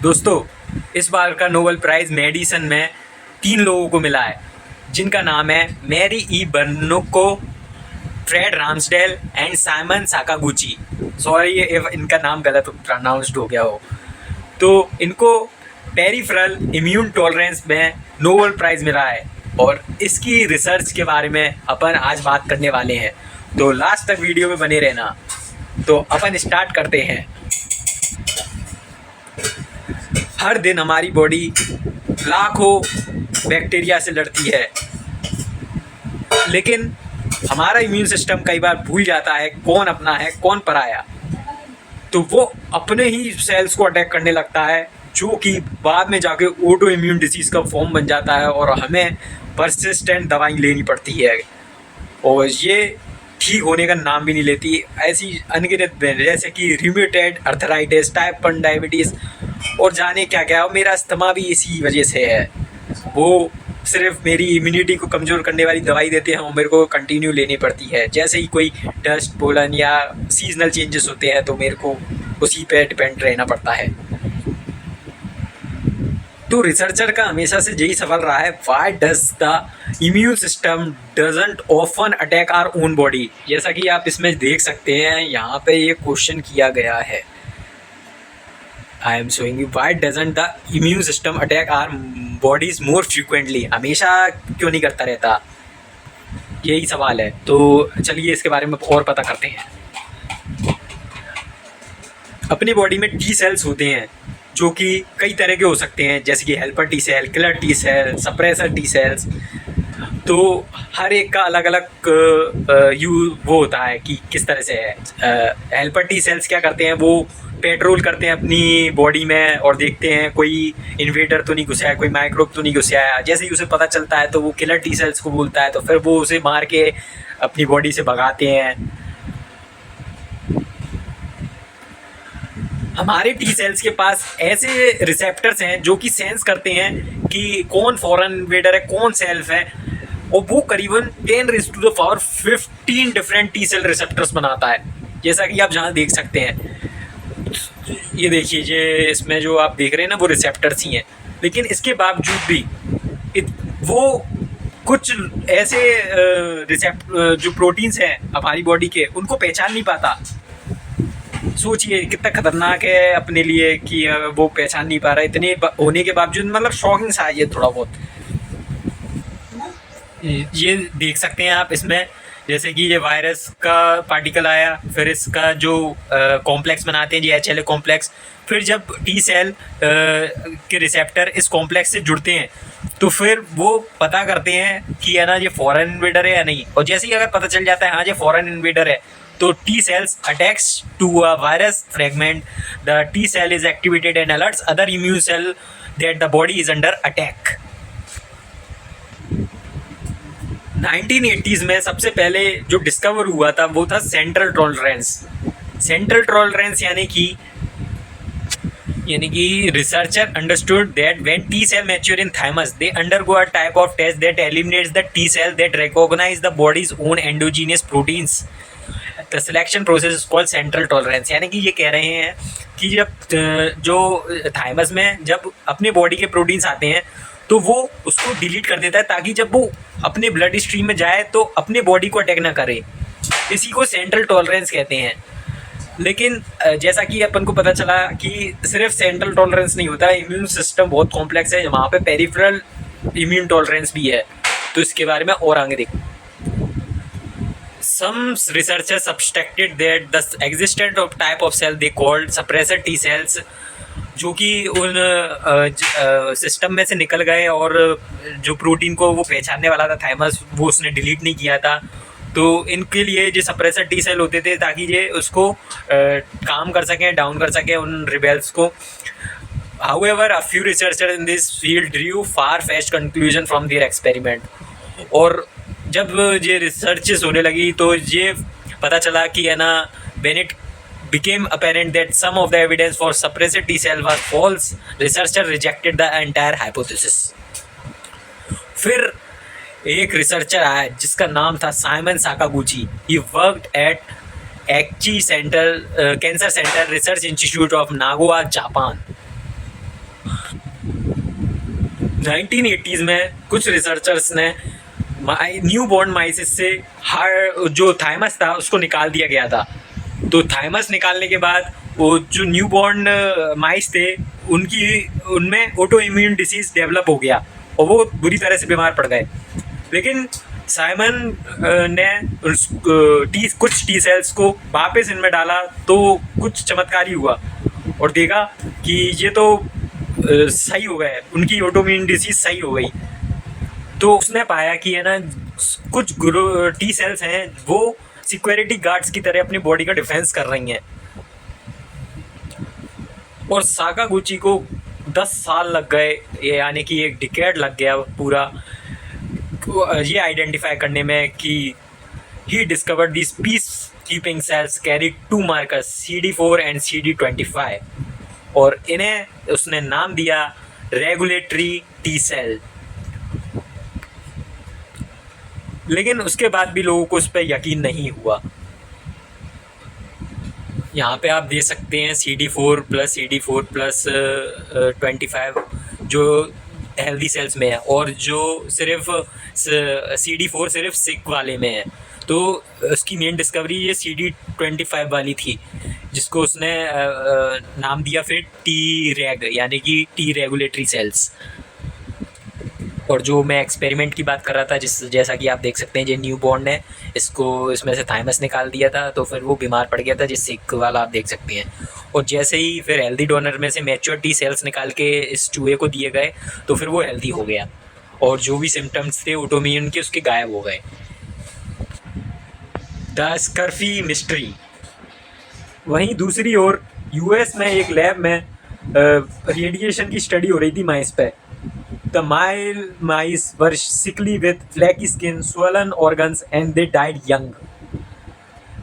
दोस्तों, इस बार का नोबेल प्राइज़ मेडिसिन में 3 लोगों को मिला है, जिनका नाम है Mary E Brunkow, Fred Ramsdell and Simon Sakaguchi. Sorry if इनका नाम गलत प्रोनाउंस्ड हो गया हो। तो इनको पेरिफेरल इम्यून टॉलरेंस में नोबेल प्राइज़ मिला है और इसकी रिसर्च के बारे में अपन आज बात करने वाले हैं। तो लास्ट तक वीडियो में बने रहना। तो अपन स्टार्ट करते हैं। हर दिन हमारी बॉडी लाखों बैक्टीरिया से लड़ती है, लेकिन हमारा इम्यून सिस्टम कई बार भूल जाता है कौन अपना है कौन पराया। तो वो अपने ही सेल्स को अटैक करने लगता है, जो कि बाद में जाके ऑटो इम्यून डिजीज़ का फॉर्म बन जाता है और हमें परसिस्टेंट दवाई लेनी पड़ती है और ये ठीक होने का नाम भी नहीं लेती। ऐसी अनगिनत जैसे कि रूमेटॉइड अर्थराइटिस, टाइप 1 डायबिटीज़ और जाने क्या क्या। और मेरा अस्थमा भी इसी वजह से है। वो सिर्फ मेरी इम्यूनिटी को कमज़ोर करने वाली दवाई देते हैं और मेरे को कंटिन्यू लेनी पड़ती है। जैसे ही कोई डस्ट, पोलन या सीजनल चेंजेस होते हैं तो मेरे को उसी पे डिपेंड रहना पड़ता है। तो रिसर्चर का हमेशा से यही सवाल रहा है, why does the immune system doesn't often attack our own body. जैसा कि आप इसमें देख सकते हैं, यहाँ पे ये क्वेश्चन किया गया है। I am showing you why doesn't the immune system attack our bodies more frequently. हमेशा क्यों नहीं करता रहता, यही सवाल है। तो चलिए इसके बारे में और पता करते हैं। अपनी बॉडी में टी सेल्स होते हैं जो कि कई तरह के हो सकते हैं, जैसे कि helper T cell, killer T cell, suppressor T cells. तो हर एक का अलग अलग वो होता है कि किस तरह से है। हेल्पर टी सेल्स क्या करते हैं, वो पेट्रोल करते हैं अपनी बॉडी में और देखते हैं कोई इन्वेडर तो नहीं घुसा है, कोई माइक्रोब तो नहीं घुसा है। जैसे ही उसे पता चलता है तो वो किलर टी सेल्स को बोलता है, तो फिर वो उसे मार के अपनी बॉडी से भगाते हैं। हमारे टी सेल्स के पास ऐसे रिसेप्टर्स हैं जो कि सेंस करते हैं कि कौन फॉरेन इन्वेडर है, कौन सेल्फ है, और वो करीबन 10⁻15 डिफरेंट टी सेल रिसेप्टर्स बनाता है। जैसा कि आप जहाँ देख सकते हैं, ये देखिए, ये इसमें जो आप देख रहे हैं ना, वो रिसेप्टर्स ही हैं। लेकिन इसके बावजूद भी वो कुछ ऐसे जो प्रोटीन्स हैं हमारी बॉडी के, उनको पहचान नहीं पाता। सोचिए कितना खतरनाक है अपने लिए कि वो पहचान नहीं पा रहा है। इतने होने के बावजूद मतलब शॉकिंग सा है ये थोड़ा बहुत। ये देख सकते हैं आप इसमें, जैसे कि ये वायरस का पार्टिकल आया, फिर इसका जो कॉम्प्लेक्स बनाते हैं, ये HLA कॉम्प्लेक्स। फिर जब टी सेल के रिसेप्टर इस कॉम्प्लेक्स से जुड़ते हैं तो फिर वो पता करते हैं कि है ना ये फॉरेन इन्वेडर है या नहीं। और जैसे ही अगर पता चल जाता है हाँ ये फॉरेन इन्वेडर है, तो T cells attacks to a virus fragment. The T cell is activated and alerts other immune cell that the body is under attack. 1980s में सबसे पहले जो डिस्कवर हुआ था वो था सेंट्रल टॉलरेंस। सेंट्रल टॉलरेंस यानी कि researcher understood that when T cell mature in thymus they undergo a type of test that eliminates the T cell that recognize the body's own endogenous proteins. The selection process is called central tolerance. यानी कि ये कह रहे हैं कि जब जो thymus में जब अपने बॉडी के प्रोटीन्स आते हैं तो वो उसको डिलीट कर देता है, ताकि जब वो अपने ब्लड स्ट्रीम में जाए तो अपने बॉडी को अटैक ना करे। इसी को सेंट्रल टॉलरेंस कहते हैं। लेकिन जैसा कि अपन को पता चला कि सिर्फ सेंट्रल टॉलरेंस नहीं होता, इम्यून सिस्टम बहुत कॉम्प्लेक्स है, वहाँ पे पेरिफेरल इम्यून टॉलरेंस भी है। तो इसके बारे में और आगे देखो। Some researchers subtracted that the existence of type of cell they called suppressor T cells, जो कि उन सिस्टम में से निकल गए और जो प्रोटीन को वो पहचानने वाला था थाइमस, वो उसने डिलीट नहीं किया था। तो इनके लिए जो सप्रेसर टी सेल होते थे ताकि ये उसको काम कर सकें, डाउन कर सकें उन रिबेल्स को। However, a few researchers in this field drew far-fetched conclusion from their experiment. और जब ये रिसर्चेस होने लगी तो ये पता चला कि है ना, when it became apparent that some of the evidence for suppressor T cell was false, researcher rejected the entire hypothesis. फिर एक रिसर्चर आया जिसका नाम था Simon Sakaguchi. He worked at Aichi cancer centre research institute of Nagoya, Japan. 1980s में कुछ researchers ने new born माइसिस से हर जो थाइमस था उसको निकाल दिया गया था। तो थाइमस निकालने के बाद वो जो न्यू बॉर्न माइस थे उनमें ऑटो इम्यून डिसीज डेवलप हो गया और वो बुरी तरह से बीमार पड़ गए। लेकिन साइमन ने कुछ टी सेल्स को वापस इनमें डाला तो कुछ चमत्कारी हुआ और देखा कि ये तो सही हो गए, उनकी ऑटोइम्यून डिसीज सही हो गई। तो उसने पाया कि है ना कुछ टी सेल्स हैं वो सिक्योरिटी गार्ड्स की तरह अपनी बॉडी का डिफेंस कर रही हैं। और साकागुची को 10 साल लग गए, यानी कि एक डिकेड लग गया पूरा ये आइडेंटिफाई करने में कि he discovered this peace keeping cells carry 2 markers CD4 and CD25 और इन्हें उसने नाम दिया रेगुलेटरी टी सेल। लेकिन उसके बाद भी लोगों को उस पर यकीन नहीं हुआ। यहाँ पे आप देख सकते हैं CD4+25 जो हेल्दी सेल्स में है और जो सिर्फ CD4 सिर्फ सिक वाले में है। तो उसकी मेन डिस्कवरी ये CD25 वाली थी जिसको उसने नाम दिया फिर टी रेग, यानी कि टी रेगुलेटरी सेल्स। और जो मैं एक्सपेरिमेंट की बात कर रहा था जैसा कि आप देख सकते हैं, जो न्यू बॉर्न ने इसमें से थाइमस निकाल दिया था तो फिर वो बीमार पड़ गया था, जिस सिक वाला आप देख सकते हैं। और जैसे ही फिर हेल्दी डोनर में से मैच्योर टी सेल्स निकाल के इस चूहे को दिए गए तो फिर वो हेल्दी हो गया और जो भी सिम्टम्स थे ऑटोइम्यून के उसके गायब हो गए। The scurfy mystery. वहीं दूसरी ओर US में एक लैब में रेडिएशन की स्टडी हो रही थी माइस पे। The mice were sickly with flaky skin, swollen organs, and they died young.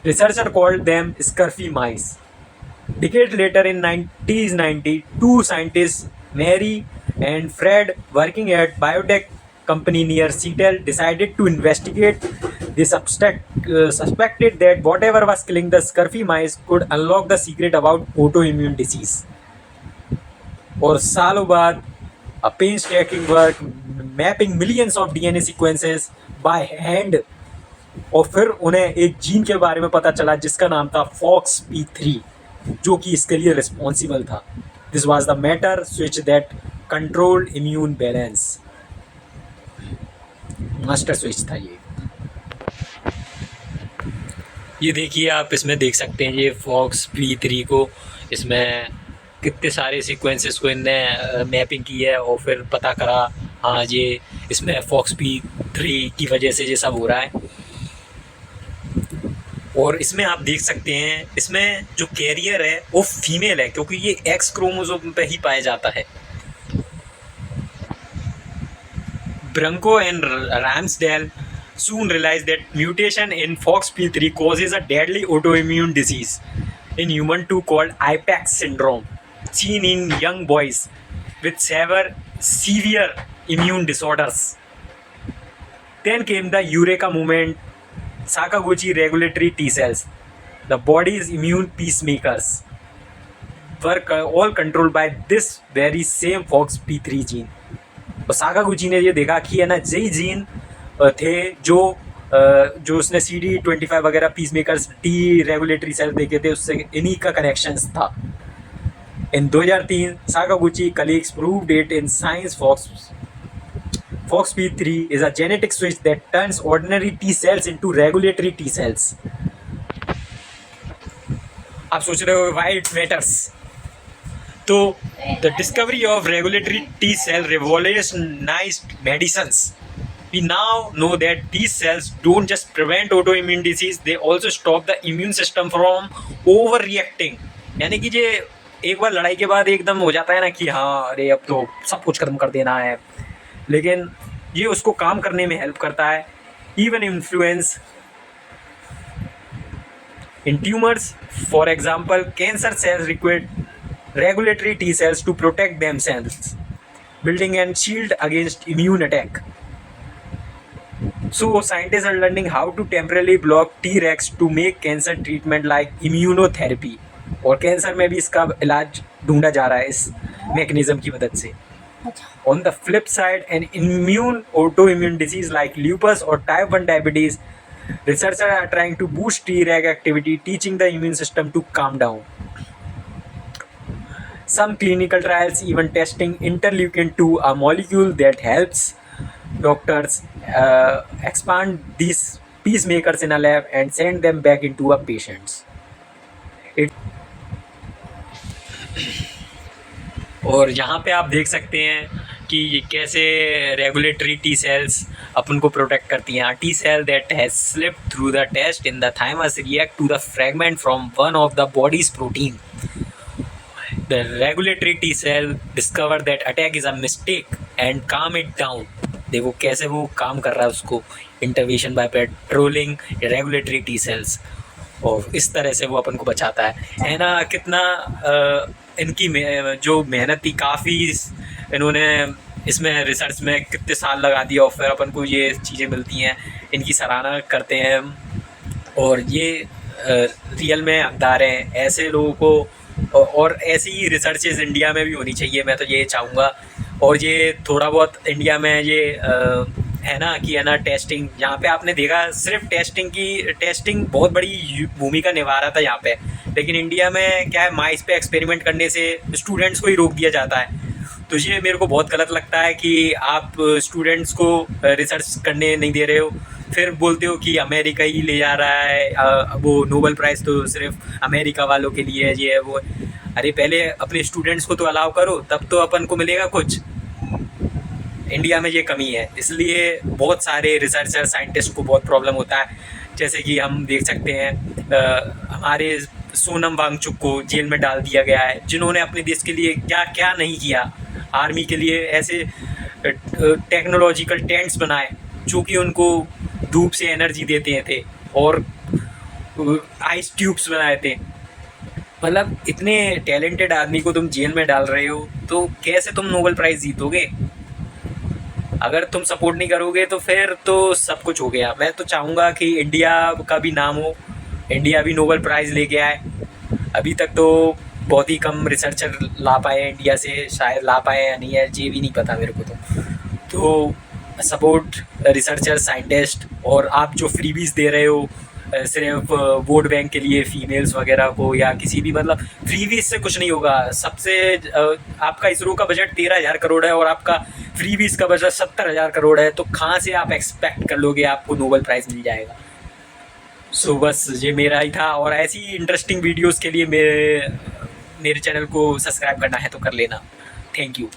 Researchers called them scurfy mice. Decades later, in 1990, 2 scientists, Mary and Fred, working at biotech company near Seattle, decided to investigate. They suspected that whatever was killing the scurfy mice could unlock the secret about autoimmune disease. और सालों बाद a painstaking work mapping millions of DNA sequences by hand और फिर उन्हें एक gene के बारे में पता चला जिसका नाम था FOXP3 जो कि इसके लिए रिस्पॉन्सिबल था। This was the matter switch that controlled immune balance. Master switch था ये देखिए आप इसमें देख सकते हैं ये FOXP3 को, इसमें कितने सारे सीक्वेंसेस को इनने मैपिंग की है और फिर पता करा हाँ ये इसमें FOXP3 की वजह से ये सब हो रहा है। और इसमें आप देख सकते हैं इसमें जो कैरियर है वो फीमेल है क्योंकि ये X क्रोमोसोम पे ही पाया जाता है। Brunkow and Ramsdell soon realized that mutation in FOXP3 causes a deadly autoimmune disease in human too called IPEX syndrome, seen in young boys with severe immune disorders. Then came the Eureka movement, Sakaguchi regulatory T cells, the body's immune peacemakers, were all controlled by this very same FOXP3 gene. और Sakaguchi ने ये देखा कि है ना यही gene थे जो उसने CD25 वगैरह peace makers T regulatory cell देखे थे उससे इन्हीं का कनेक्शंस था। In 2003 Sakaguchi colleagues proved it in science FOXP3 is a genetic switch that turns ordinary T cells into regulatory T cells. आप सोच रहे हो why it matters? तो the discovery of regulatory T cell revolutionized medicines. We now know that these cells don't just prevent autoimmune disease, they also stop the immune system from overreacting. यानी कि ये एक बार लड़ाई के बाद एकदम हो जाता है ना कि हाँ अरे अब तो सब कुछ खत्म कर देना है, लेकिन ये उसको काम करने में हेल्प करता है। Even influence in tumors, for example, cancer cells require regulatory T cells to protect themselves, building a shield against immune attack. So scientists are learning how to temporarily block Tregs to make cancer treatment like immunotherapy. और cancer में भी इसका इलाज ढूंढा जा रहा है इस मैकेनिज्म की मदद से। On the flip side, an immune autoimmune disease like lupus or type 1 diabetes, researchers are trying to boost Treg activity, teaching the immune system to calm down. Some clinical trials even testing interleukin 2, a molecule that helps doctors expand these peacemakers in a lab and send them back into a patients. और यहाँ पे आप देख सकते हैं कि ये कैसे रेगुलेटरी टी सेल्स अपन को प्रोटेक्ट करती हैं. T cell that has slipped through the test in the thymus react to the fragment from one of the body's proteins. The regulatory T cell discover that attack is a mistake and calm it down. देखो कैसे वो काम कर रहा है उसको, intervention by patrolling regulatory T cells, और इस तरह से वो अपन को बचाता है ना. कितना इनकी जो मेहनत थी, काफ़ी इन्होंने इसमें रिसर्च में कितने साल लगा दिया और फिर अपन को ये चीज़ें मिलती हैं. इनकी सराहना करते हैं हम, और ये रियल में हकदार हैं ऐसे लोगों को, और ऐसी ही रिसर्चेज इंडिया में भी होनी चाहिए, मैं तो ये चाहूँगा. और ये थोड़ा बहुत इंडिया में ये है ना कि है ना टेस्टिंग, यहाँ पे आपने देखा सिर्फ टेस्टिंग बहुत बड़ी भूमिका निभा रहा था यहाँ पे, लेकिन इंडिया में क्या है, माइस पे एक्सपेरिमेंट करने से स्टूडेंट्स को ही रोक दिया जाता है. तो ये मेरे को बहुत गलत लगता है कि आप स्टूडेंट्स को रिसर्च करने नहीं दे रहे हो, फिर बोलते हो कि अमेरिका ही ले जा रहा है, वो नोबेल प्राइज़ तो सिर्फ अमेरिका वालों के लिए है, ये है वो. अरे पहले अपने स्टूडेंट्स को तो अलाउ करो, तब तो अपन को मिलेगा कुछ. इंडिया में ये कमी है, इसलिए बहुत सारे रिसर्चर साइंटिस्ट को बहुत प्रॉब्लम होता है. जैसे कि हम देख सकते हैं हमारे सोनम वांगचुक को जेल में डाल दिया गया है, जिन्होंने अपने देश के लिए क्या क्या नहीं किया. आर्मी के लिए ऐसे टेक्नोलॉजिकल टेंट्स बनाए जो कि उनको धूप से एनर्जी देते थे, और आइस ट्यूब्स बनाए थे. मतलब इतने टैलेंटेड आदमी को तुम जेल में डाल रहे हो, तो कैसे तुम नोबेल प्राइज़ जीतोगे? अगर तुम सपोर्ट नहीं करोगे तो फिर तो सब कुछ हो गया. मैं तो चाहूँगा कि इंडिया का भी नाम हो, इंडिया भी नोबेल प्राइज़ लेके आए. अभी तक तो बहुत ही कम रिसर्चर ला पाए इंडिया से, शायद ला पाए या नहीं है ये भी नहीं पता मेरे को. तो सपोर्ट रिसर्चर साइंटिस्ट. और आप जो फ्रीबीज दे रहे हो सिर्फ वोट बैंक के लिए फीमेल्स वगैरह को, या किसी भी, मतलब फ्रीबीज से कुछ नहीं होगा. सबसे आपका इसरो का बजट 13,000 करोड़ है और आपका फ्रीबीज का बजट 70,000 करोड़ है, तो कहाँ से आप एक्सपेक्ट कर लोगे आपको नोबेल प्राइज़ मिल जाएगा? सो बस ये मेरा ही था, और ऐसी इंटरेस्टिंग वीडियोस के लिए मेरे चैनल को सब्सक्राइब करना है तो कर लेना. Thank you.